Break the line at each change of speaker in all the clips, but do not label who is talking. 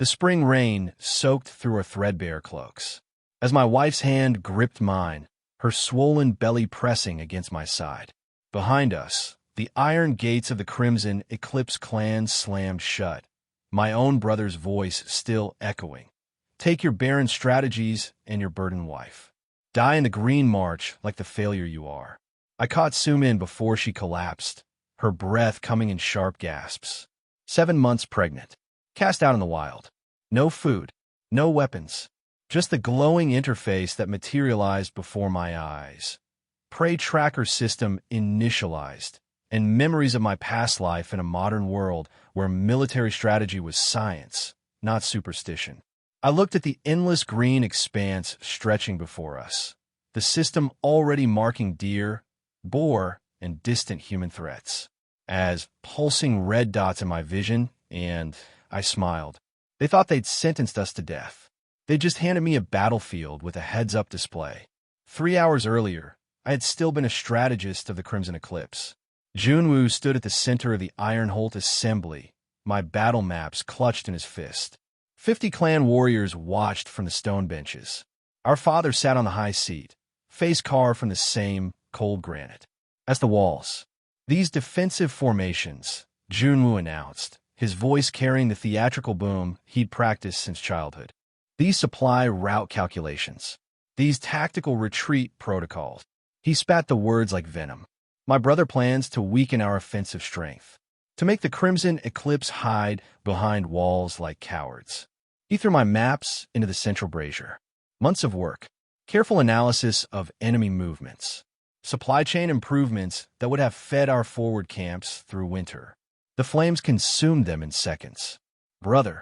The spring rain soaked through our threadbare cloaks. As my wife's hand gripped mine, her swollen belly pressing against my side. Behind us, the iron gates of the Crimson Eclipse clan slammed shut, my own brother's voice still echoing. Take your barren strategies and your burdened wife. Die in the Green March like the failure you are. I caught Sumin before she collapsed, her breath coming in sharp gasps. 7 months pregnant. Cast out in the wild. No food, no weapons. Just the glowing interface that materialized before my eyes. Prey tracker system initialized, and memories of my past life in a modern world where military strategy was science, not superstition. I looked at the endless green expanse stretching before us, the system already marking deer, boar, and distant human threats. As pulsing red dots in my vision, and I smiled. They thought they'd sentenced us to death. They just handed me a battlefield with a heads-up display. 3 hours earlier, I had still been a strategist of the Crimson Eclipse. Junwoo stood at the center of the Iron Holt assembly, my battle maps clutched in his fist. 50 clan warriors watched from the stone benches. Our father sat on the high seat, face carved from the same cold granite. As the walls. These defensive formations, Junwoo announced, his voice carrying the theatrical boom he'd practiced since childhood. These supply route calculations. These tactical retreat protocols. He spat the words like venom. My brother plans to weaken our offensive strength. To make the Crimson Eclipse hide behind walls like cowards. He threw my maps into the central brazier. Months of work. Careful analysis of enemy movements. Supply chain improvements that would have fed our forward camps through winter. The flames consumed them in seconds. Brother.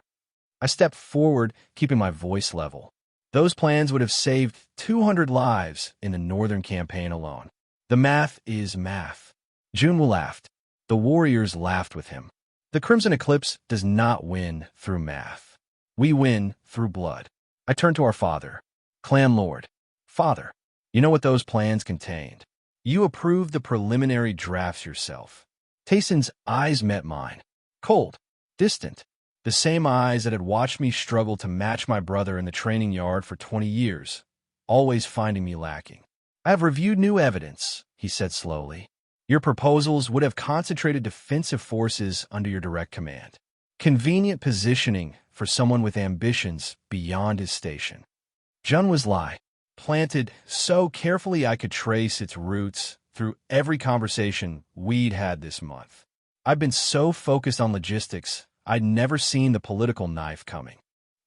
I stepped forward, keeping my voice level. Those plans would have saved 200 lives in the northern campaign alone. The math is math. Junwoo laughed. The warriors laughed with him. The Crimson Eclipse does not win through math. We win through blood. I turned to our father. Clan Lord. Father, you know what those plans contained. You approved the preliminary drafts yourself. Tayson's eyes met mine. Cold. Distant. The same eyes that had watched me struggle to match my brother in the training yard for 20 years, always finding me lacking. I have reviewed new evidence, he said slowly. Your proposals would have concentrated defensive forces under your direct command. Convenient positioning for someone with ambitions beyond his station. Junwoo's lie, planted so carefully I could trace its roots through every conversation we'd had this month. I've been so focused on logistics, I'd never seen the political knife coming.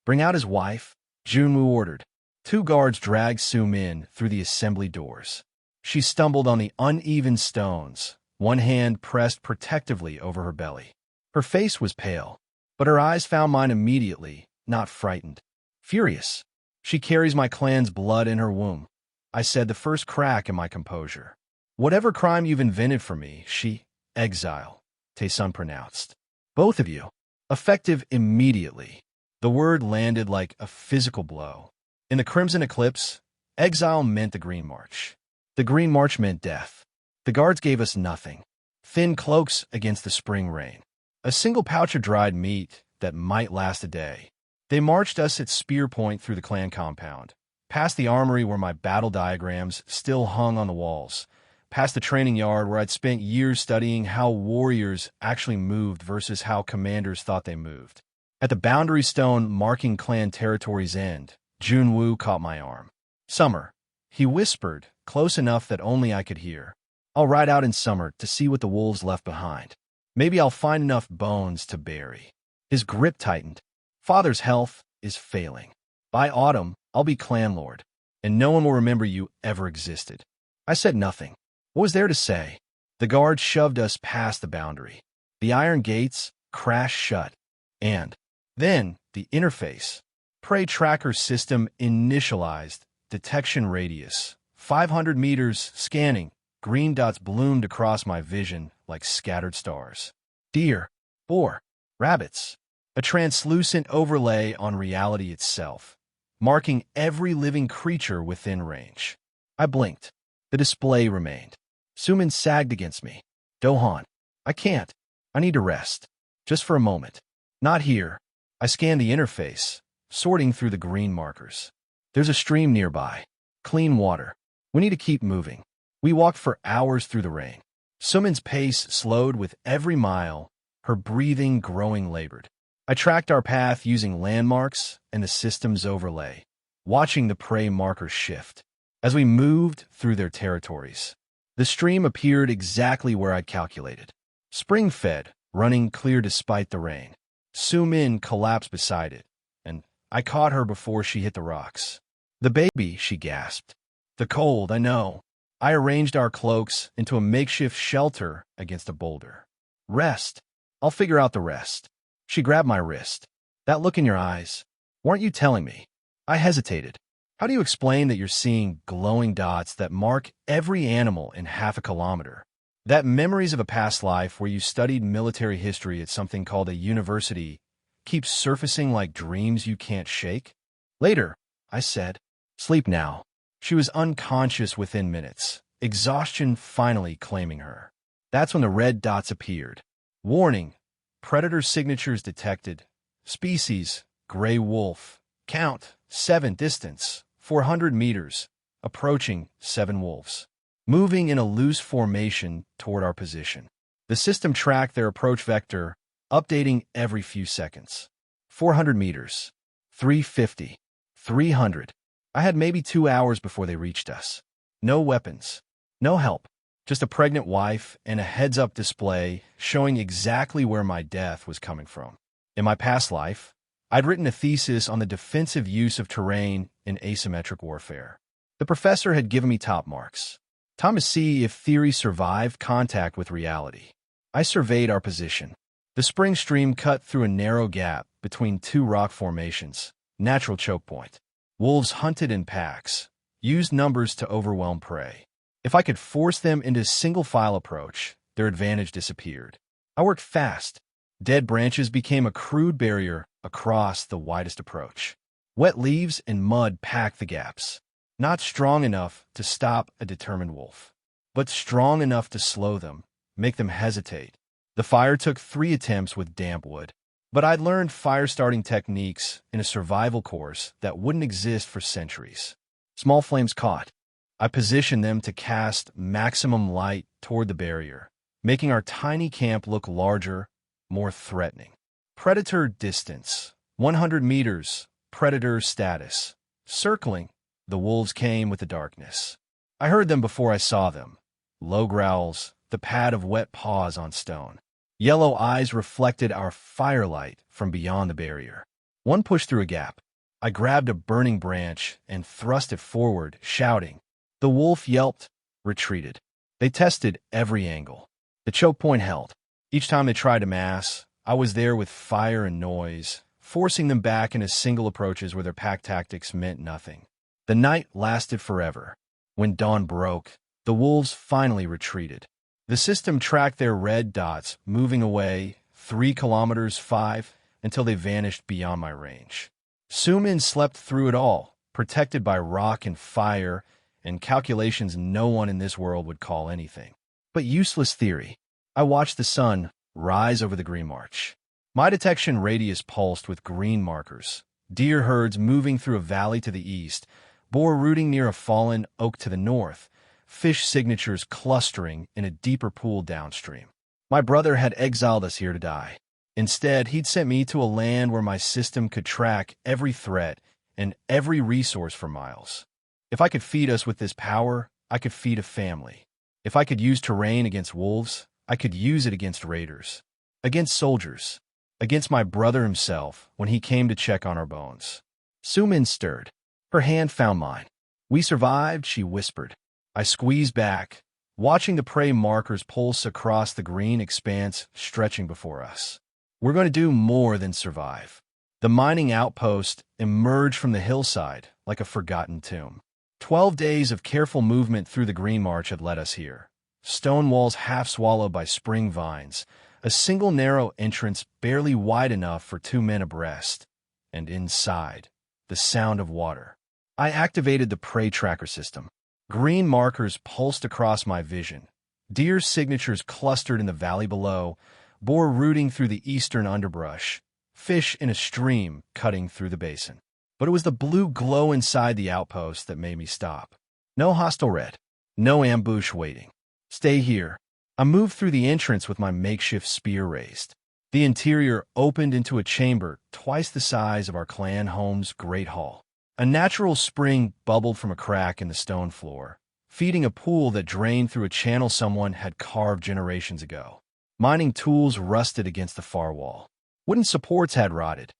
Bring out his wife, Junwoo ordered. 2 guards dragged Sumin through the assembly doors. She stumbled on the uneven stones, one hand pressed protectively over her belly. Her face was pale, but her eyes found mine immediately, not frightened. Furious. She carries my clan's blood in her womb. I said, the first crack in my composure. Whatever crime you've invented for me, she, Exile, Taesun pronounced. Both of you. Effective immediately. The word landed like a physical blow. In the Crimson Eclipse, Exile meant the Green March. The Green March meant death. The guards gave us nothing. Thin cloaks against the spring rain. A single pouch of dried meat that might last a day. They marched us at spear point through the clan compound, past the armory where my battle diagrams still hung on the walls, past the training yard where I'd spent years studying how warriors actually moved versus how commanders thought they moved. At the boundary stone marking clan territory's end, Junwoo caught my arm. Summer, he whispered, close enough that only I could hear. I'll ride out in summer to see what the wolves left behind. Maybe I'll find enough bones to bury. His grip tightened. Father's health is failing. By autumn, I'll be clan lord, and no one will remember you ever existed. I said nothing. What was there to say? The guard shoved us past the boundary. The iron gates crashed shut. And then the interface. Prey tracker system initialized. Detection radius. 500 meters scanning. Green dots bloomed across my vision like scattered stars. Deer, boar, rabbits. A translucent overlay on reality itself, marking every living creature within range. I blinked. The display remained. Sumin sagged against me. Dohan, I can't. I need to rest. Just for a moment. Not here. I scanned the interface, sorting through the green markers. There's a stream nearby. Clean water. We need to keep moving. We walked for hours through the rain. Sumin's pace slowed with every mile, her breathing growing labored. I tracked our path using landmarks and the system's overlay, watching the prey markers shift. As we moved through their territories, the stream appeared exactly where I'd calculated. Spring-fed, running clear despite the rain. Sumin collapsed beside it, and I caught her before she hit the rocks. "The baby," she gasped. "The cold, I know." I arranged our cloaks into a makeshift shelter against a boulder. "Rest. I'll figure out the rest." She grabbed my wrist. "That look in your eyes. Weren't you telling me?" I hesitated. "How do you explain that you're seeing glowing dots that mark every animal in half a kilometer? That memories of a past life where you studied military history at something called a university keep surfacing like dreams you can't shake?" "Later," I said. "Sleep now." She was unconscious within minutes, exhaustion finally claiming her. That's when the red dots appeared. Warning: predator signatures detected. Species: gray wolf. Count: 7. Distance: 400 meters. Approaching: 7 wolves. Moving in a loose formation toward our position. The system tracked their approach vector, updating every few seconds. 400 meters. 350. 300. I had maybe 2 hours before they reached us. No weapons. No help. Just a pregnant wife and a heads-up display showing exactly where my death was coming from. In my past life, I'd written a thesis on the defensive use of terrain in asymmetric warfare. The professor had given me top marks. Time to see if theory survived contact with reality. I surveyed our position. The spring stream cut through a narrow gap between 2 rock formations, natural choke point. Wolves hunted in packs, used numbers to overwhelm prey. If I could force them into single-file approach, their advantage disappeared. I worked fast. Dead branches became a crude barrier across the widest approach. Wet leaves and mud packed the gaps. Not strong enough to stop a determined wolf, but strong enough to slow them, make them hesitate. The fire took 3 attempts with damp wood. But I'd learned fire-starting techniques in a survival course that wouldn't exist for centuries. Small flames caught. I positioned them to cast maximum light toward the barrier, making our tiny camp look larger, more threatening. Predator distance: 100 meters. Predator status: circling. The wolves came with the darkness. I heard them before I saw them. Low growls, the pad of wet paws on stone. Yellow eyes reflected our firelight from beyond the barrier. One pushed through a gap. I grabbed a burning branch and thrust it forward, shouting. The wolf yelped, retreated. They tested every angle. The choke point held. Each time they tried to mass, I was there with fire and noise, forcing them back into single approaches where their pack tactics meant nothing. The night lasted forever. When dawn broke, the wolves finally retreated. The system tracked their red dots, moving away 3 kilometers, 5, until they vanished beyond my range. Sumin slept through it all, protected by rock and fire and calculations no one in this world would call anything but useless theory. I watched the sun rise over the green march. My detection radius pulsed with green markers, deer herds moving through a valley to the east, boar rooting near a fallen oak to the north, fish signatures clustering in a deeper pool downstream. My brother had exiled us here to die. Instead, he'd sent me to a land where my system could track every threat and every resource for miles. If I could feed us with this power, I could feed a family. If I could use terrain against wolves, I could use it against raiders, against soldiers, against my brother himself when he came to check on our bones. Sumin stirred. Her hand found mine. "We survived," she whispered. I squeezed back, watching the prey markers pulse across the green expanse stretching before us. We're going to do more than survive. The mining outpost emerged from the hillside like a forgotten tomb. 12 days of careful movement through the green march had led us here. Stone walls half swallowed by spring vines, a single narrow entrance barely wide enough for 2 men abreast, and inside, the sound of water. I activated the prey tracker system. Green markers pulsed across my vision. Deer signatures clustered in the valley below, boar rooting through the eastern underbrush, fish in a stream cutting through the basin. But it was the blue glow inside the outpost that made me stop. No hostile red. No ambush waiting. Stay here. I moved through the entrance with my makeshift spear raised. The interior opened into a chamber twice the size of our clan home's great hall. A natural spring bubbled from a crack in the stone floor, feeding a pool that drained through a channel someone had carved generations ago. Mining tools rusted against the far wall. Wooden supports had rotted,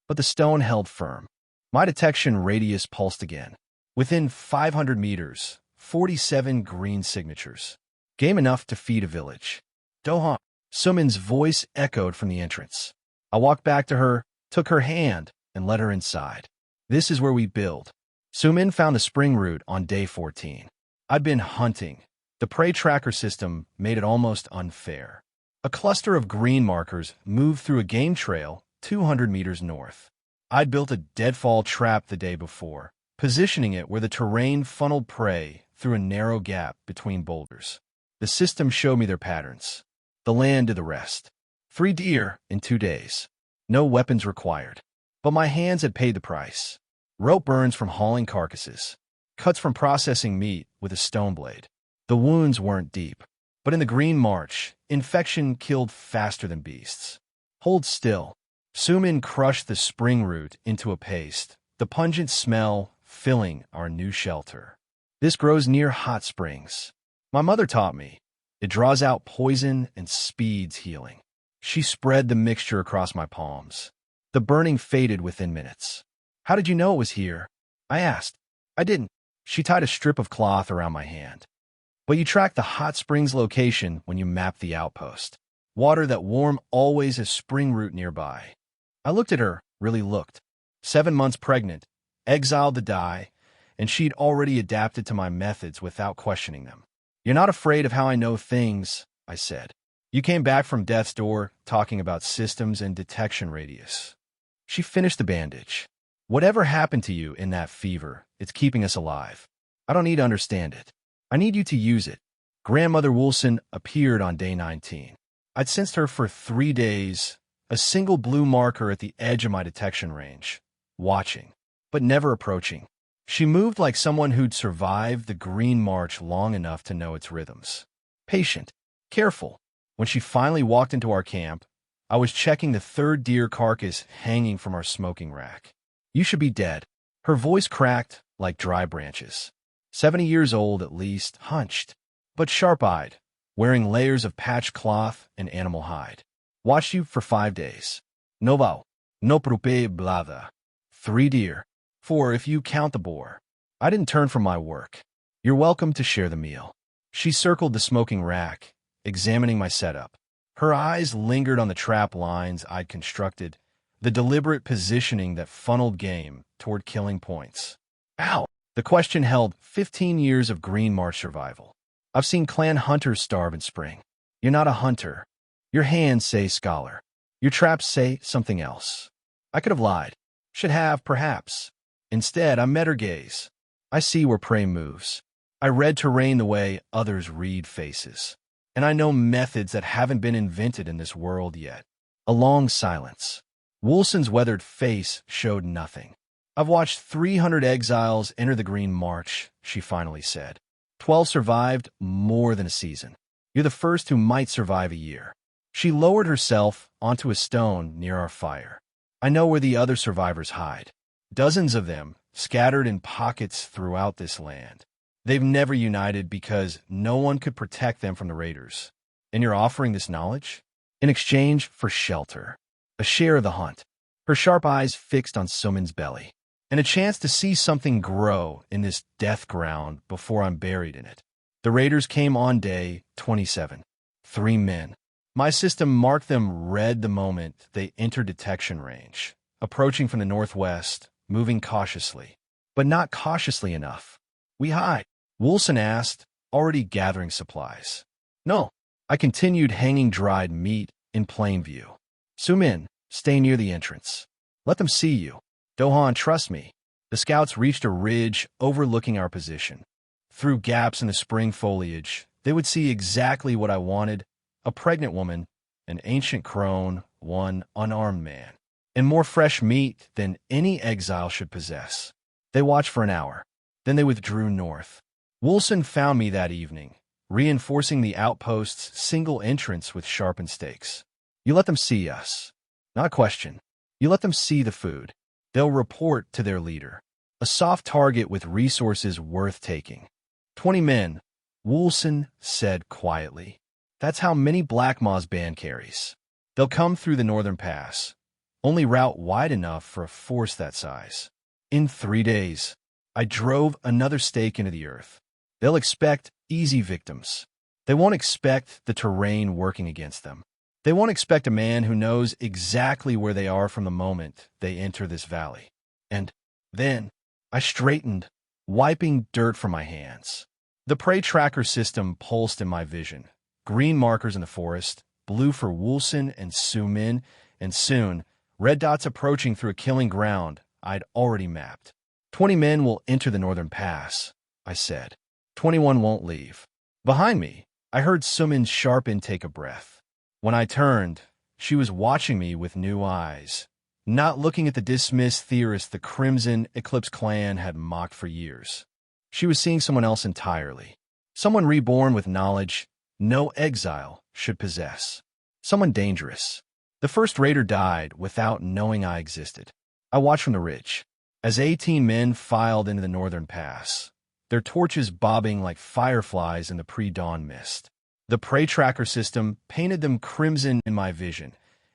but the stone held firm. My detection radius pulsed again. Within 500 meters, 47 green signatures. Game enough to feed a village. Dohan. Sumin's voice echoed from the entrance. I walked back to her, took her hand, and led her inside. This is where we build. Sumin found the spring root on day 14. I'd been hunting. The prey tracker system made it almost unfair. A cluster of green markers moved through a game trail 200 meters north. I'd built a deadfall trap the day before, positioning it where the terrain funneled prey through a narrow gap between boulders. The system showed me their patterns. The land did the rest. 3 deer in 2 days. No weapons required. But my hands had paid the price. Rope burns from hauling carcasses. Cuts from processing meat with a stone blade. The wounds weren't deep. But in the Green March, infection killed faster than beasts. Hold still. Sumin crushed the spring root into a paste, the pungent smell filling our new shelter. This grows near hot springs. My mother taught me. It draws out poison and speeds healing. She spread the mixture across my palms. The burning faded within minutes. How did you know it was here? I asked. I didn't. She tied a strip of cloth around my hand. But you track the hot springs location when you map the outpost. Water that warm always has spring root nearby. I looked at her, really looked. 7 months pregnant, exiled to die, and she'd already adapted to my methods without questioning them. You're not afraid of how I know things, I said. You came back from death's door talking about systems and detection radius. She finished the bandage. Whatever happened to you in that fever, it's keeping us alive. I don't need to understand it. I need you to use it. Grandmother Wilson appeared on day 19. I'd sensed her for 3 days, a single blue marker at the edge of my detection range, watching, but never approaching. She moved like someone who'd survived the Green March long enough to know its rhythms. Patient, careful. When she finally walked into our camp, I was checking the 3rd deer carcass hanging from our smoking rack. You should be dead. Her voice cracked like dry branches. 70 years old at least, hunched, but sharp-eyed, wearing layers of patched cloth and animal hide. Watched you for 5 days. No vow. No prope blada. 3 deer. 4 if you count the boar. I didn't turn from my work. You're welcome to share the meal. She circled the smoking rack, examining my setup. Her eyes lingered on the trap lines I'd constructed, the deliberate positioning that funneled game toward killing points. Ow! The question held 15 years of Green March survival. I've seen clan hunters starve in spring. You're not a hunter. Your hands say scholar. Your traps say something else. I could have lied. Should have, perhaps. Instead, I met her gaze. I see where prey moves. I read terrain the way others read faces. And I know methods that haven't been invented in this world yet. A long silence. Wilson's weathered face showed nothing. I've watched 300 exiles enter the Green March, she finally said. 12 survived more than a season. You're the first who might survive a year. She lowered herself onto a stone near our fire. I know where the other survivors hide. Dozens of them, scattered in pockets throughout this land. They've never united because no one could protect them from the raiders. And you're offering this knowledge? In exchange for shelter. A share of the hunt. Her sharp eyes fixed on Sumin's belly. And a chance to see something grow in this death ground before I'm buried in it. The raiders came on day 27. 3 men. My system marked them red the moment they entered detection range, approaching from the northwest, moving cautiously. But not cautiously enough. We hide, Wilson asked, already gathering supplies. No. I continued hanging dried meat in plain view. Sumin, stay near the entrance. Let them see you. Dohan, trust me. The scouts reached a ridge overlooking our position. Through gaps in the spring foliage, they would see exactly what I wanted: a pregnant woman, an ancient crone, one unarmed man. and more fresh meat than any exile should possess. They watched for an hour. Then they withdrew north. Woolson found me that evening, reinforcing the outpost's single entrance with sharpened stakes. You let them see us. Not question. You let them see the food. They'll report to their leader. A soft target with resources worth taking. 20 men, Woolson said quietly. That's how many Black Maw's band carries. They'll come through the northern pass. Only route wide enough for a force that size. In 3 days, I drove another stake into the earth. They'll expect easy victims. They won't expect the terrain working against them. They won't expect a man who knows exactly where they are from the moment they enter this valley. And then I straightened, wiping dirt from my hands. The prey tracker system pulsed in my vision. Green markers in the forest, blue for Woolson and Su Min, and soon, red dots approaching through a killing ground I'd already mapped. 20 men will enter the northern pass, I said. 21 won't leave. Behind me, I heard Su Min's sharp intake of breath. When I turned, she was watching me with new eyes, not looking at the dismissed theorist the Crimson Eclipse clan had mocked for years. She was seeing someone else entirely. Someone reborn with knowledge no exile should possess. Someone dangerous. The first raider died without knowing I existed. I watched from the ridge, as 18 men filed into the northern pass, their torches bobbing like fireflies in the pre-dawn mist. The prey tracker system painted them crimson in my vision,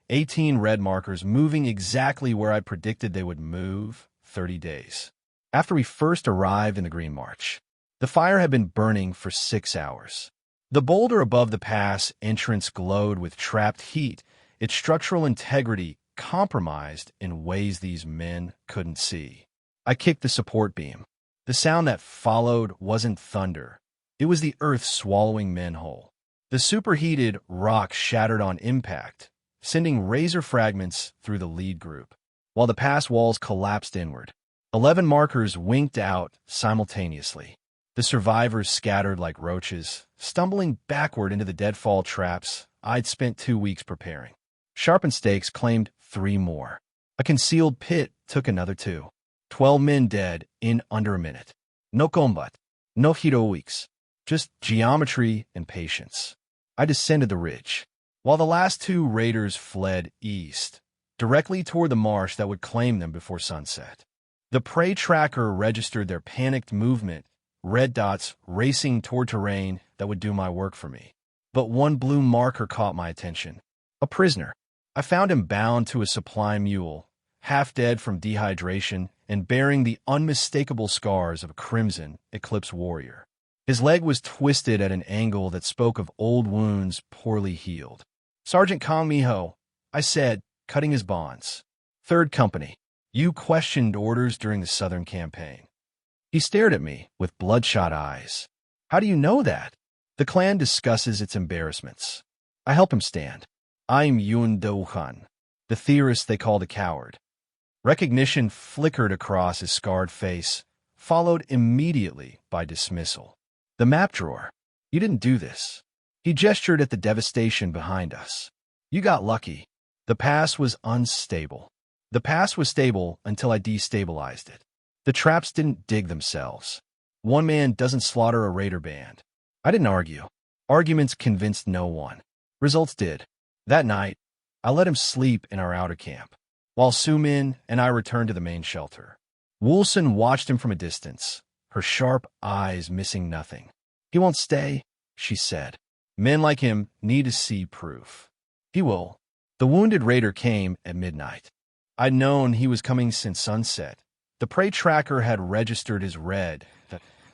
18 red markers moving exactly where I predicted they would move 30 days. After we first arrived in the Green March, the fire had been burning for 6 hours. The boulder above the pass entrance glowed with trapped heat, its structural integrity compromised in ways these men couldn't see. I kicked the support beam. The sound that followed wasn't thunder. It was the earth swallowing men whole. The superheated rock shattered on impact, sending razor fragments through the lead group, while the pass walls collapsed inward. 11 markers winked out simultaneously. The survivors scattered like roaches, stumbling backward into the deadfall traps I'd spent 2 weeks preparing. Sharpened stakes claimed 3 more. A concealed pit took another 2. 12 men dead in under a minute. No combat, no heroics, just geometry and patience. I descended the ridge, while the last 2 raiders fled east, directly toward the marsh that would claim them before sunset. The prey tracker registered their panicked movement, red dots racing toward terrain that would do my work for me. But one blue marker caught my attention. A prisoner. I found him bound to a supply mule, half dead from dehydration and bearing the unmistakable scars of a Crimson Eclipse warrior. His leg was twisted at an angle that spoke of old wounds poorly healed. Sergeant Kong Miho, I said, cutting his bonds. 3rd Company. You questioned orders during the Southern Campaign. He stared at me with bloodshot eyes. How do you know that? The clan discusses its embarrassments. I help him stand. I'm Yun Do-han, the theorist they call the coward. Recognition flickered across his scarred face, followed immediately by dismissal. The map drawer. You didn't do this. He gestured at the devastation behind us. You got lucky. The pass was unstable. The pass was stable until I destabilized it. The traps didn't dig themselves. One man doesn't slaughter a raider band. I didn't argue. Arguments convinced no one. Results did. That night, I let him sleep in our outer camp, while Su Min and I returned to the main shelter. Woolson watched him from a distance, her sharp eyes missing nothing. He won't stay, she said. Men like him need to see proof. He will. The wounded raider came at midnight. I'd known he was coming since sunset. The prey tracker had registered his red,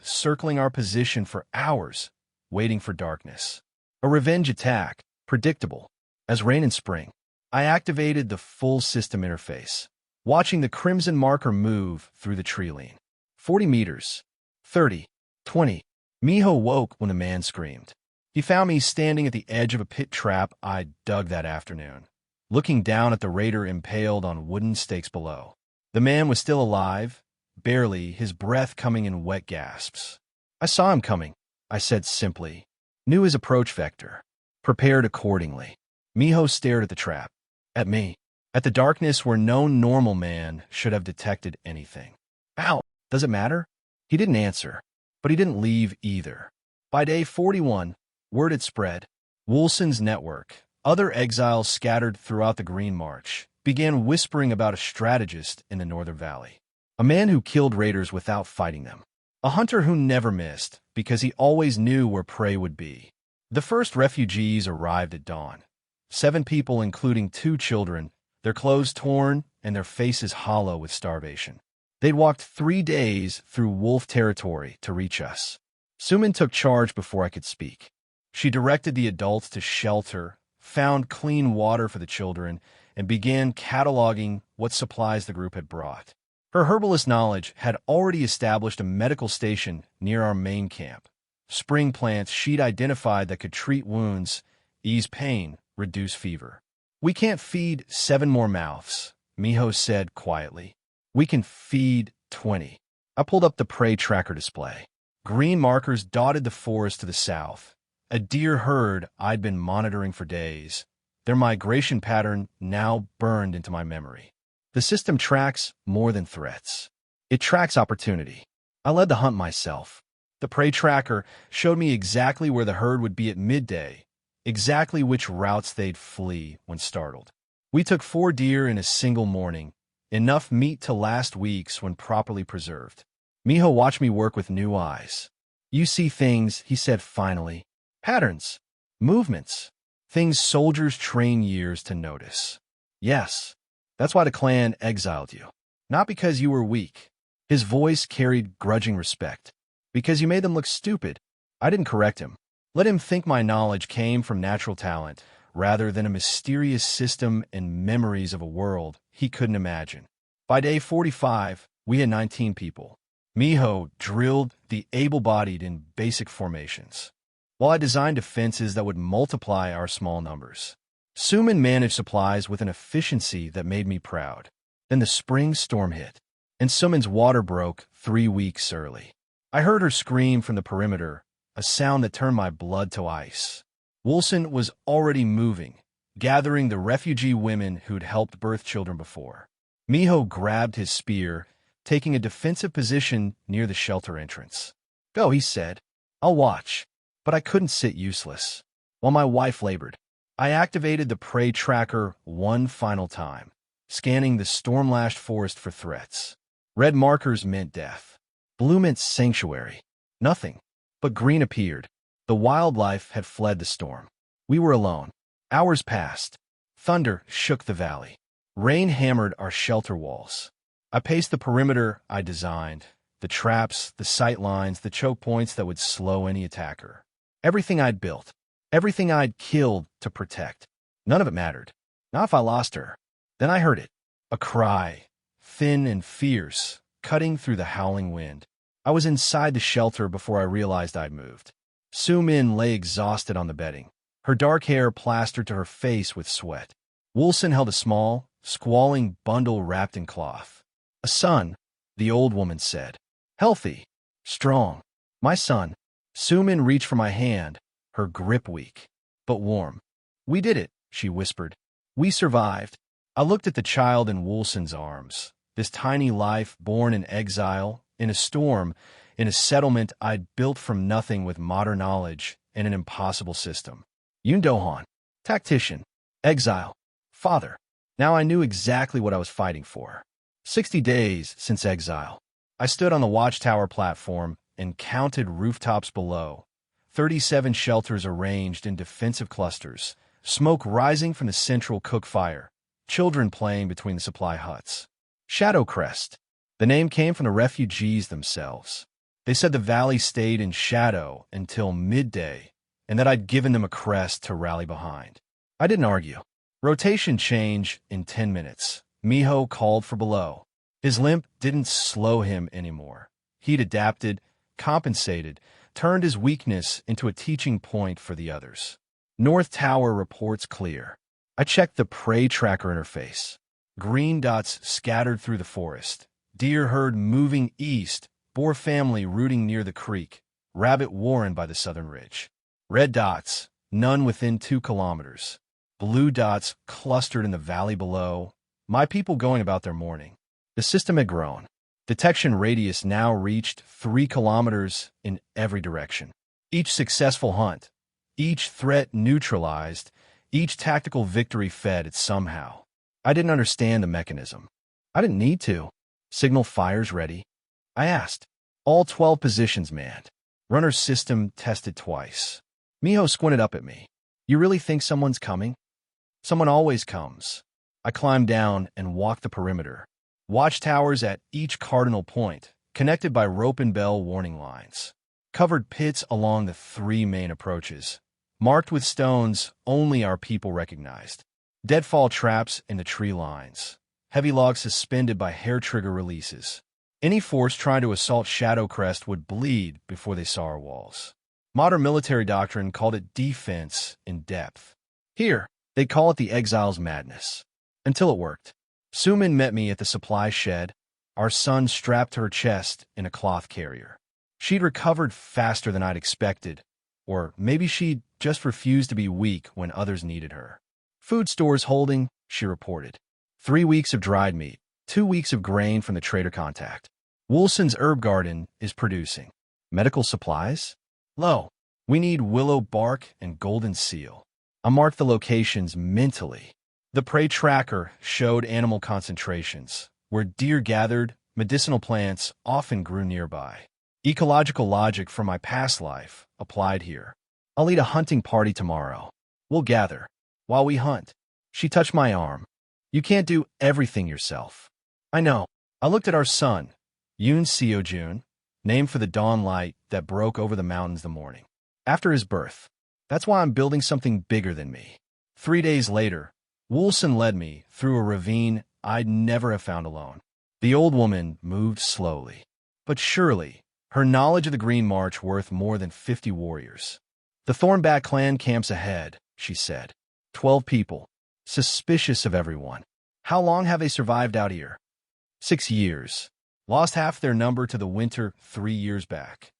circling our position for hours, waiting for darkness. A revenge attack, predictable, as rain in spring. I activated the full system interface, watching the crimson marker move through the tree line. 40 meters. 30. 20. Miho woke when the man screamed. He found me standing at the edge of a pit trap I'd dug that afternoon, looking down at the raider impaled on wooden stakes below. The man was still alive, barely, his breath coming in wet gasps. I saw him coming, I said simply. Knew his approach vector. Prepared accordingly. Miho stared at the trap. At me. at the darkness where no normal man should have detected anything. Ow, does it matter? He didn't answer, but he didn't leave either. By day 41, word had spread. Woolson's network, other exiles scattered throughout the Green March, began whispering about a strategist in the Northern Valley. A man who killed raiders without fighting them. A hunter who never missed, because he always knew where prey would be. The first refugees arrived at dawn. 7 people, including 2 children, their clothes torn and their faces hollow with starvation. They'd walked 3 days through wolf territory to reach us. Suman took charge before I could speak. She directed the adults to shelter, found clean water for the children, and began cataloging what supplies the group had brought. Her herbalist knowledge had already established a medical station near our main camp. Spring plants she'd identified that could treat wounds, ease pain, reduce fever. "We can't feed 7 more mouths," Miho said quietly. "We can feed 20. I pulled up the prey tracker display. Green markers dotted the forest to the south. A deer herd I'd been monitoring for days. Their migration pattern now burned into my memory. The system tracks more than threats. It tracks opportunity. I led the hunt myself. The prey tracker showed me exactly where the herd would be at midday, exactly which routes they'd flee when startled. We took 4 deer in a single morning, enough meat to last weeks when properly preserved. Miho watched me work with new eyes. "You see things," he said finally. "Patterns. Movements. Things soldiers train years to notice." "Yes. That's why the clan exiled you. Not because you were weak." His voice carried grudging respect. "Because you made them look stupid." I didn't correct him. Let him think my knowledge came from natural talent, rather than a mysterious system and memories of a world he couldn't imagine. By day 45, we had 19 people. Miho drilled the able-bodied in basic formations, while I designed defenses that would multiply our small numbers. Suman managed supplies with an efficiency that made me proud. Then the spring storm hit, and Suman's water broke 3 weeks early. I heard her scream from the perimeter, a sound that turned my blood to ice. Woolson was already moving, gathering the refugee women who'd helped birth children before. Miho grabbed his spear, taking a defensive position near the shelter entrance. "Go," he said. "I'll watch." But I couldn't sit useless. While my wife labored, I activated the prey tracker one final time, scanning the storm-lashed forest for threats. Red markers meant death. Blue meant sanctuary. Nothing. But green appeared. The wildlife had fled the storm. We were alone. Hours passed. Thunder shook the valley. Rain hammered our shelter walls. I paced the perimeter I designed, the traps, the sight lines, the choke points that would slow any attacker. Everything I'd built, everything I'd killed to protect. None of it mattered. Not if I lost her. Then I heard it. A cry, thin and fierce, cutting through the howling wind. I was inside the shelter before I realized I'd moved. Sumin lay exhausted on the bedding, her dark hair plastered to her face with sweat. Woolson held a small, squalling bundle wrapped in cloth. "A son," the old woman said. "Healthy. Strong. My son." Sumin reached for my hand, her grip weak, but warm. "We did it," she whispered. "We survived." I looked at the child in Woolson's arms, this tiny life born in exile, in a storm, in a settlement I'd built from nothing with modern knowledge and an impossible system. Yundohan, tactician, exile, father. Now I knew exactly what I was fighting for. 60 days since exile. I stood on the watchtower platform and counted rooftops below. 37 shelters arranged in defensive clusters, smoke rising from the central cook fire, children playing between the supply huts. Shadow Crest. The name came from the refugees themselves. They said the valley stayed in shadow until midday, and that I'd given them a crest to rally behind. I didn't argue. Rotation change in 10 minutes. Miho called for below. His limp didn't slow him anymore. He'd adapted, compensated, turned his weakness into a teaching point for the others. North Tower reports clear. I checked the prey tracker interface. Green dots scattered through the forest. Deer herd moving east, boar family rooting near the creek, rabbit warren by the southern ridge. Red dots, none within 2 kilometers. Blue dots clustered in the valley below, My people going about their morning. The system had grown. Detection radius now reached 3 kilometers in every direction. Each successful hunt, each threat neutralized, each tactical victory fed it somehow. I didn't understand the mechanism. I didn't need to. Signal fires ready. I asked. All 12 positions manned. Runner system tested twice. Miho squinted up at me. You really think someone's coming? Someone always comes. I climbed down and walked the perimeter. Watchtowers at each cardinal point, connected by rope and bell warning lines. Covered pits along the 3 main approaches, marked with stones only our people recognized. Deadfall traps in the tree lines. Heavy logs suspended by hair trigger releases. Any force trying to assault Shadow Crest would bleed before they saw our walls. Modern military doctrine called it defense in depth. Here, they call it the Exile's madness. Until it worked. Sumin met me at the supply shed, our son strapped to her chest in a cloth carrier. She'd recovered faster than I'd expected, or maybe she'd just refused to be weak when others needed her. Food stores holding, she reported. 3 weeks of dried meat, 2 weeks of grain from the trader contact. Woolson's herb garden is producing. Medical supplies? Low. We need willow bark and golden seal. I marked the locations mentally. The prey tracker showed animal concentrations. Where deer gathered, medicinal plants often grew nearby. Ecological logic from my past life applied here. I'll lead a hunting party tomorrow. We'll gather. While we hunt. She touched my arm. You can't do everything yourself. I know. I looked at our son, Yoon Seo-jun, named for the dawn light that broke over the mountains the morning after his birth. That's why I'm building something bigger than me. 3 days later, Woolson led me through a ravine I'd never have found alone. The old woman moved slowly, but surely, her knowledge of the Green March worth more than 50 warriors. The Thornback clan camps ahead, she said. 12 people, suspicious of everyone. How long have they survived out here? 6 years. Lost half their number to the winter 3 years back.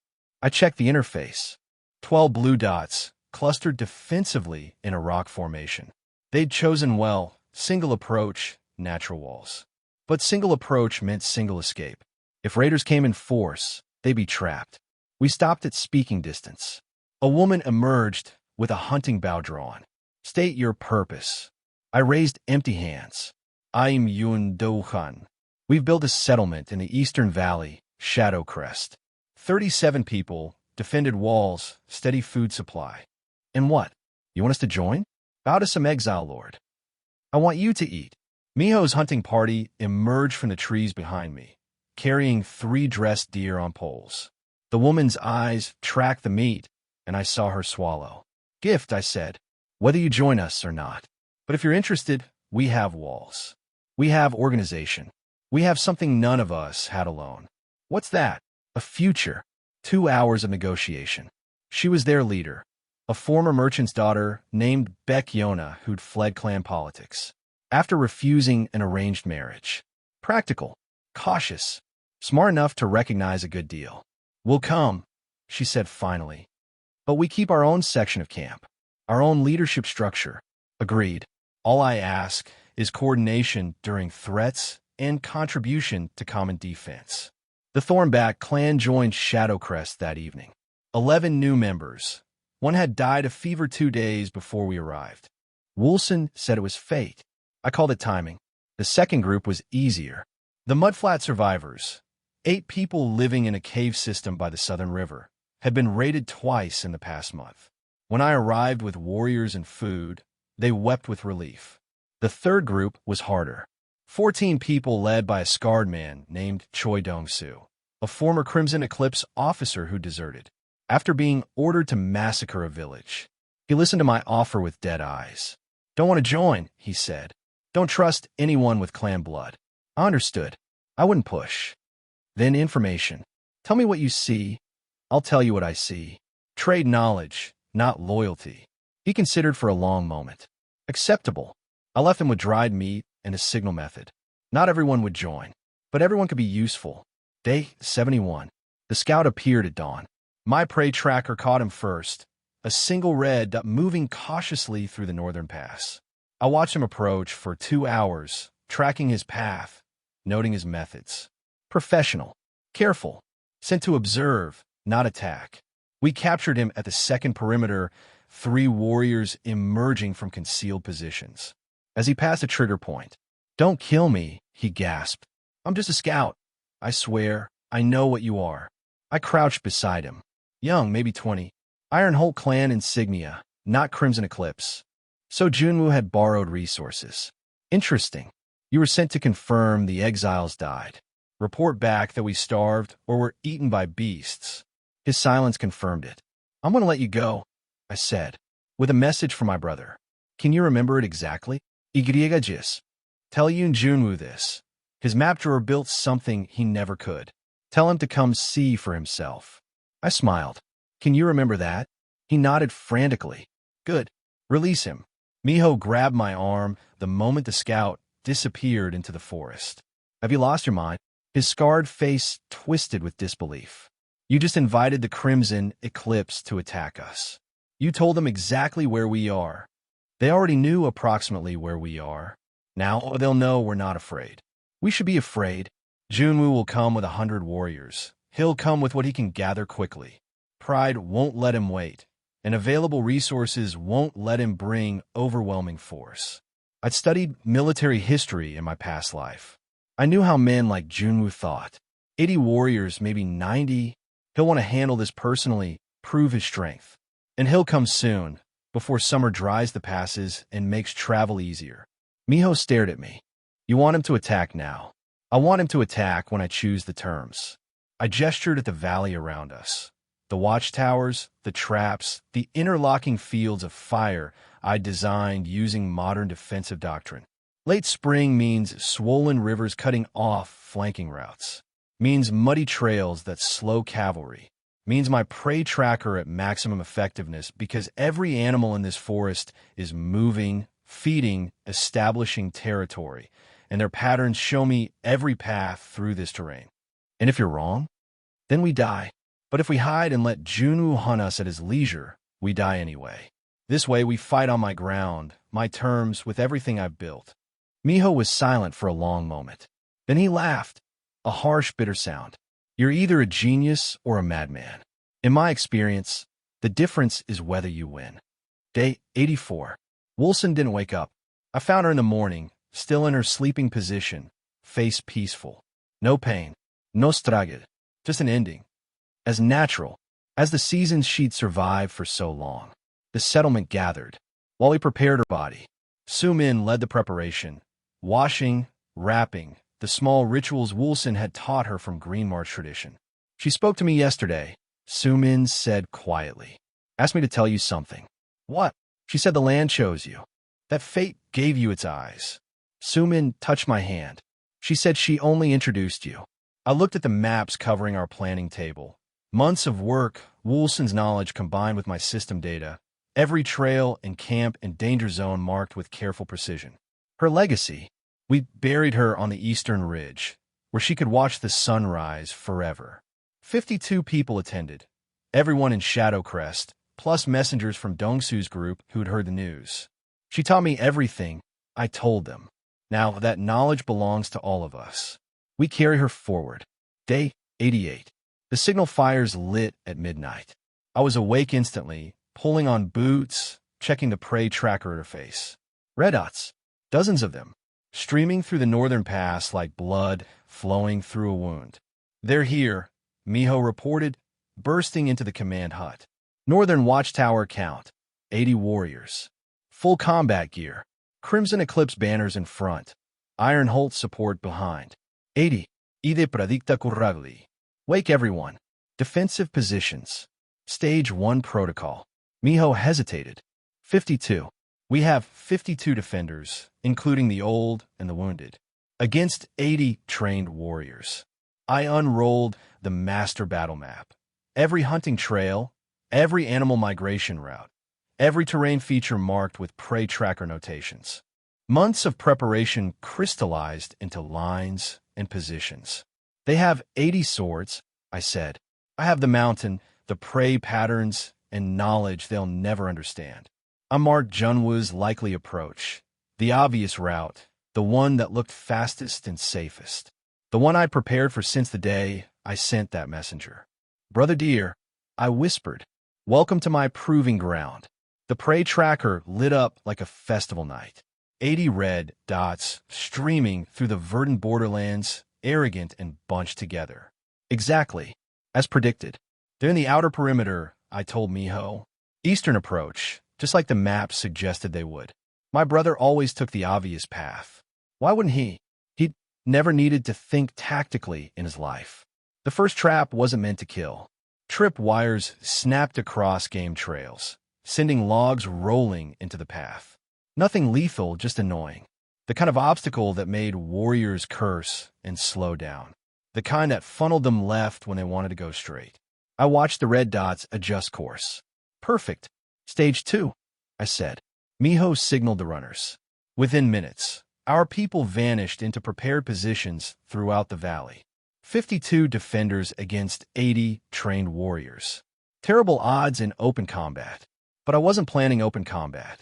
I checked the interface. 12 blue dots, clustered defensively in a rock formation. They'd chosen well, single approach, natural walls. But single approach meant single escape. If raiders came in force, they'd be trapped. We stopped at speaking distance. A woman emerged with a hunting bow drawn. State your purpose. I raised empty hands. I'm Yoon Do-han. We've built a settlement in the eastern valley, Shadow Crest. 37 people, defended walls, steady food supply. And what? You want us to join? Bow to some exile lord. I want you to eat. Miho's hunting party emerged from the trees behind me, carrying 3 dressed deer on poles. The woman's eyes tracked the meat, and I saw her swallow. Gift, I said, whether you join us or not. But if you're interested, we have walls. We have organization. We have something none of us had alone. What's that? A future. 2 hours of negotiation. She was their leader, a former merchant's daughter named Baek-yona who'd fled clan politics. After refusing an arranged marriage. Practical. Cautious. Smart enough to recognize a good deal. We'll come, she said finally. But we keep our own section of camp. Our own leadership structure. Agreed. All I ask is coordination during threats and contribution to common defense. The Thornback clan joined Shadow Crest that evening. 11 new members. One had died of fever 2 days before we arrived. Woolson said it was fate. I called it timing. The second group was easier. The Mudflat survivors, 8 people living in a cave system by the Southern River, had been raided twice in the past month. When I arrived with warriors and food, they wept with relief. The third group was harder. 14 people led by a scarred man named Choi Dong-soo, a former Crimson Eclipse officer who deserted after being ordered to massacre a village. He listened to my offer with dead eyes. Don't want to join, he said. Don't trust anyone with clan blood. I understood. I wouldn't push. Then information. Tell me what you see. I'll tell you what I see. Trade knowledge, not loyalty. He considered for a long moment. Acceptable. I left him with dried meat and a signal method. Not everyone would join, but everyone could be useful. Day 71. The scout appeared at dawn. My prey tracker caught him first, a single red dot moving cautiously through the northern pass. I watched him approach for 2 hours tracking his path, noting his methods. Professional, careful, sent to observe, not attack. We captured him at the second perimeter, 3 warriors emerging from concealed positions. As he passed a trigger point, "Don't kill me," he gasped. "I'm just a scout. I swear, I know what you are." I crouched beside him. Young, maybe 20. Iron Holt clan insignia, not Crimson Eclipse. So Junwoo had borrowed resources. Interesting. You were sent to confirm the exiles died. Report back that we starved or were eaten by beasts. His silence confirmed it. "I'm going to let you go," I said, "with a message from my brother. Can you remember it exactly?" Igriegajis. Tell Yoon Junwoo this. His map drawer built something he never could. Tell him to come see for himself. I smiled. "Can you remember that?" He nodded frantically. "Good. Release him." Miho grabbed my arm the moment the scout disappeared into the forest. "Have you lost your mind?" His scarred face twisted with disbelief. "You just invited the Crimson Eclipse to attack us. You told them exactly where we are. They already knew approximately where we are. Now they'll know we're not afraid. We should be afraid. Junwoo will come with 100 warriors. He'll come with what he can gather quickly. Pride won't let him wait, and available resources won't let him bring overwhelming force." I'd studied military history in my past life. I knew how men like Junwoo thought. 80 warriors, maybe 90. He'll want to handle this personally, prove his strength. And he'll come soon, before summer dries the passes and makes travel easier. Miho stared at me. "You want him to attack now." "I want him to attack when I choose the terms." I gestured at the valley around us. The watchtowers, the traps, the interlocking fields of fire I'd designed using modern defensive doctrine. Late spring means swollen rivers cutting off flanking routes. Means muddy trails that slow cavalry. Means my prey tracker at maximum effectiveness because every animal in this forest is moving, feeding, establishing territory, and their patterns show me every path through this terrain. And if you're wrong, then we die. But if we hide and let Junwoo hunt us at his leisure, we die anyway. This way we fight on my ground, my terms, with everything I've built. Miho was silent for a long moment. Then he laughed, a harsh, bitter sound. "You're either a genius or a madman. In my experience, the difference is whether you win." Day 84. Wilson didn't wake up. I found her in the morning, still in her sleeping position, face peaceful. No pain, no struggle, just an ending. As natural as the seasons she'd survived for so long. The settlement gathered. While he prepared her body, Soo-min led the preparation, washing, wrapping, the small rituals Wilson had taught her from Green March tradition. "She spoke to me yesterday," Soo-min said quietly. "Asked me to tell you something." "What?" "She said the land chose you. That fate gave you its eyes." Soo-min touched my hand. "She said she only introduced you." I looked at the maps covering our planning table. Months of work, Wilson's knowledge combined with my system data, every trail and camp and danger zone marked with careful precision. Her legacy, we buried her on the eastern ridge, where she could watch the sunrise forever. 52 people attended, everyone in Shadow Crest, plus messengers from Dongsu's group who'd heard the news. She taught me everything I told them. Now that knowledge belongs to all of us. We carry her forward. Day 88. The signal fires lit at midnight. I was awake instantly, pulling on boots, checking the prey tracker at her face. Red dots, dozens of them, streaming through the northern pass like blood flowing through a wound. "They're here," Miho reported, bursting into the command hut. Northern watchtower count, 80 warriors. Full combat gear, Crimson Eclipse banners in front, Iron Holt support behind. 80. Ide pradikta kurragli. Wake everyone. Defensive positions. Stage 1 protocol. Miho hesitated. 52. We have 52 defenders, including the old and the wounded, against 80 trained warriors. I unrolled the master battle map. Every hunting trail, every animal migration route, every terrain feature marked with prey tracker notations. Months of preparation crystallized into lines and positions. "They have 80 swords," I said. "I have the mountain, the prey patterns, and knowledge they'll never understand." I marked Junwoo's likely approach, the obvious route, the one that looked fastest and safest. The one I'd prepared for since the day I sent that messenger. "Brother dear," I whispered, "welcome to my proving ground." The prey tracker lit up like a festival night. 80 red dots streaming through the verdant borderlands, arrogant and bunched together. Exactly, as predicted. They're in the outer perimeter, I told Miho. Eastern approach, just like the map suggested they would. My brother always took the obvious path. Why wouldn't he? He'd never needed to think tactically in his life. The first trap wasn't meant to kill. Trip wires snapped across game trails, sending logs rolling into the path. Nothing lethal, just annoying. The kind of obstacle that made warriors curse and slow down. The kind that funneled them left when they wanted to go straight. I watched the red dots adjust course. "Perfect. Stage 2, I said. Miho signaled the runners. Within minutes, our people vanished into prepared positions throughout the valley. 52 defenders against 80 trained warriors. Terrible odds in open combat. But I wasn't planning open combat.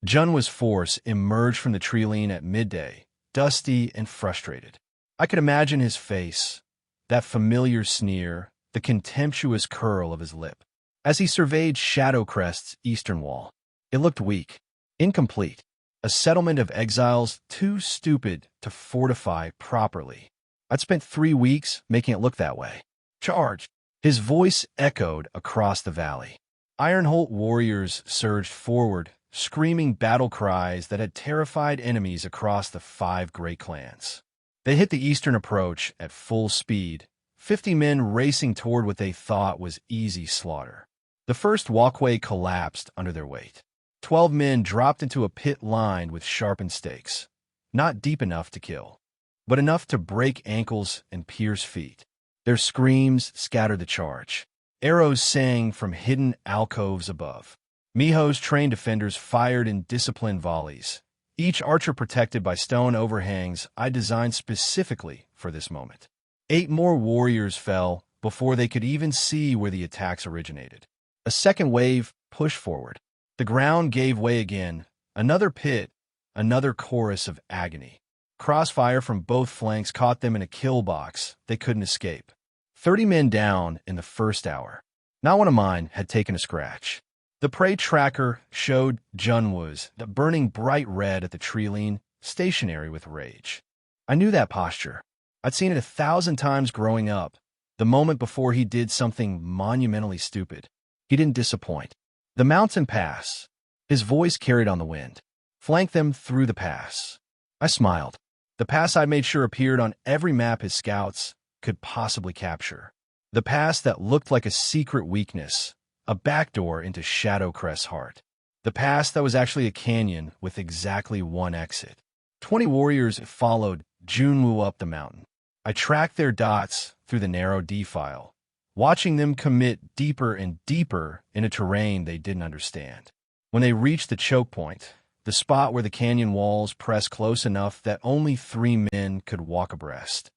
Junwa's force emerged from the tree line at midday, dusty and frustrated. I could imagine his face, that familiar sneer, the contemptuous curl of his lip, as he surveyed Shadow Crest's eastern wall. It looked weak, incomplete, a settlement of exiles too stupid to fortify properly. I'd spent 3 weeks making it look that way. "Charge!" His voice echoed across the valley. Iron Holt warriors surged forward, screaming battle cries that had terrified enemies across the 5 great clans. They hit the eastern approach at full speed, 50 men racing toward what they thought was easy slaughter. The first walkway collapsed under their weight. 12 men dropped into a pit lined with sharpened stakes, not deep enough to kill, but enough to break ankles and pierce feet. Their screams scattered the charge. Arrows sang from hidden alcoves above. Miho's trained defenders fired in disciplined volleys, each archer protected by stone overhangs I designed specifically for this moment. 8 more warriors fell before they could even see where the attacks originated. A second wave pushed forward. The ground gave way again. Another pit, another chorus of agony. Crossfire from both flanks caught them in a kill box they couldn't escape. 30 men down in the first hour. Not one of mine had taken a scratch. The prey tracker showed Junwa's, burning bright red at the tree line, stationary with rage. I knew that posture. I'd seen it 1,000 times growing up, the moment before he did something monumentally stupid. He didn't disappoint. "The mountain pass." His voice carried on the wind. "Flank them through the pass." I smiled. The pass I'd made sure appeared on every map his scouts could possibly capture. The pass that looked like a secret weakness, a backdoor into Shadow Crest's heart. The pass that was actually a canyon with exactly one exit. 20 warriors followed Junwa up the mountain. I tracked their dots through the narrow defile, watching them commit deeper and deeper into terrain they didn't understand. When they reached the choke point, the spot where the canyon walls pressed close enough that only 3 men could walk abreast,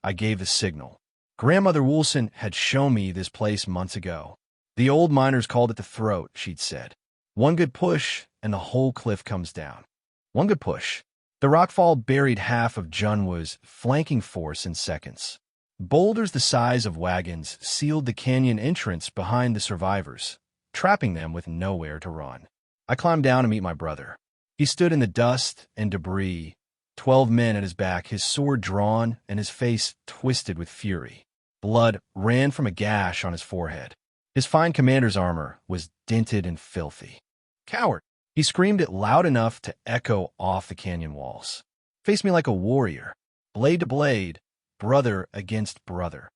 I gave the signal. Grandmother Woolson had shown me this place months ago. The old miners called it the throat, she'd said. One good push, and the whole cliff comes down. One good push. The rockfall buried half of Junwa's flanking force in seconds. Boulders the size of wagons sealed the canyon entrance behind the survivors, trapping them with nowhere to run. I climbed down to meet my brother. He stood in the dust and debris, 12 men at his back, his sword drawn and his face twisted with fury. Blood ran from a gash on his forehead. His fine commander's armor was dented and filthy. "Coward!" He screamed it loud enough to echo off the canyon walls. "Face me like a warrior, blade to blade, brother against brother."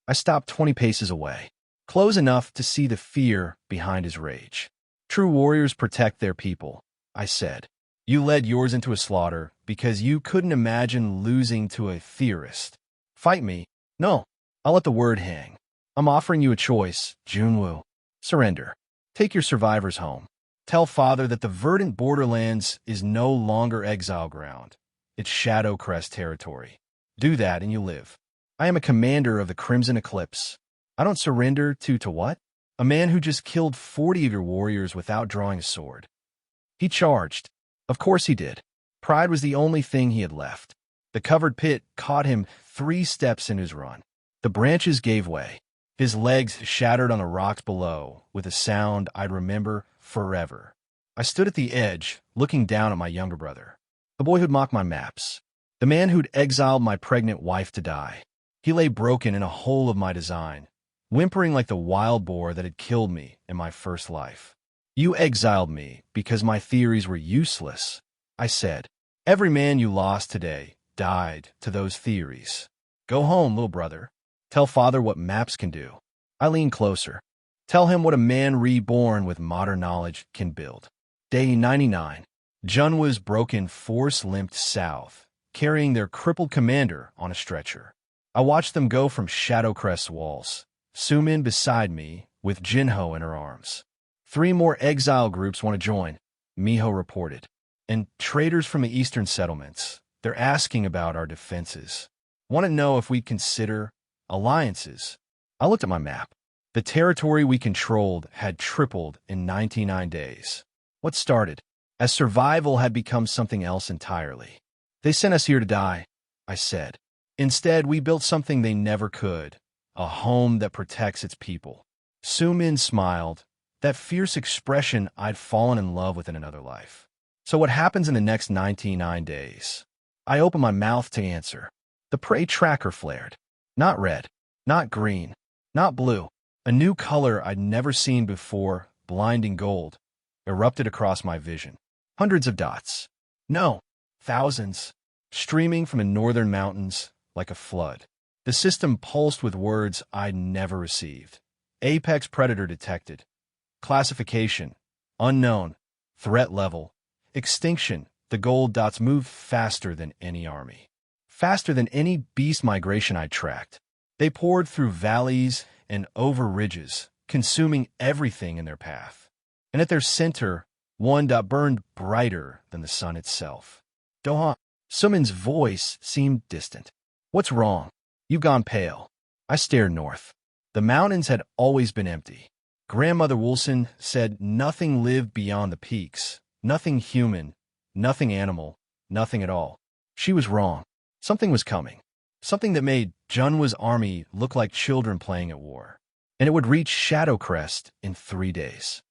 I stopped 20 paces away, close enough to see the fear behind his rage. "True warriors protect their people," I said. "You led yours into a slaughter because you couldn't imagine losing to a theorist. Fight me? No, I'll let the word hang. I'm offering you a choice, Junwa. Surrender. Take your survivors home. Tell father that the verdant borderlands is no longer exile ground. It's Shadow Crest territory. Do that and you live. I am a commander of the Crimson Eclipse. I don't surrender to what? A man who just killed 40 of your warriors without drawing a sword." He charged. Of course he did. Pride was the only thing he had left. The covered pit caught him 3 steps in his run. The branches gave way. His legs shattered on the rocks below with a sound I'd remember forever. I stood at the edge, looking down at my younger brother, the boy who'd mocked my maps, the man who'd exiled my pregnant wife to die. He lay broken in a hole of my design, whimpering like the wild boar that had killed me in my first life. You exiled me because my theories were useless, I said. Every man you lost today died to those theories. Go home, little brother. Tell father what maps can do. I leaned closer. Tell him what a man reborn with modern knowledge can build. Day 99. Junwa's broken force limped south, carrying their crippled commander on a stretcher. I watched them go from Shadow Crest's walls, Sumin beside me, with Jinho in her arms. 3 more exile groups want to join, Miho reported. And traders from the eastern settlements. They're asking about our defenses. Want to know if we'd consider alliances. I looked at my map. The territory we controlled had tripled in 99 days. What started? As survival had become something else entirely. They sent us here to die, I said. Instead, we built something they never could, a home that protects its people. Sumin smiled, that fierce expression I'd fallen in love with in another life. So what happens in the next 99 days? I opened my mouth to answer. The prey tracker flared. Not red, not green, not blue. A new color I'd never seen before, blinding gold, erupted across my vision. Hundreds of dots. No, thousands. Streaming from the northern mountains like a flood. The system pulsed with words I'd never received. Apex predator detected. Classification. Unknown. Threat level. Extinction. The gold dots moved faster than any army. Faster than any beast migration I'd tracked. They poured through valleys and over ridges, consuming everything in their path. And at their center, one dot burned brighter than the sun itself. Doha. Sumin's voice seemed distant. What's wrong? You've gone pale. I stared north. The mountains had always been empty. Grandmother Wilson said nothing lived beyond the peaks. Nothing human, nothing animal, nothing at all. She was wrong. Something was coming. Something that made Junwa's army look like children playing at war. And it would reach Shadow Crest in 3 days.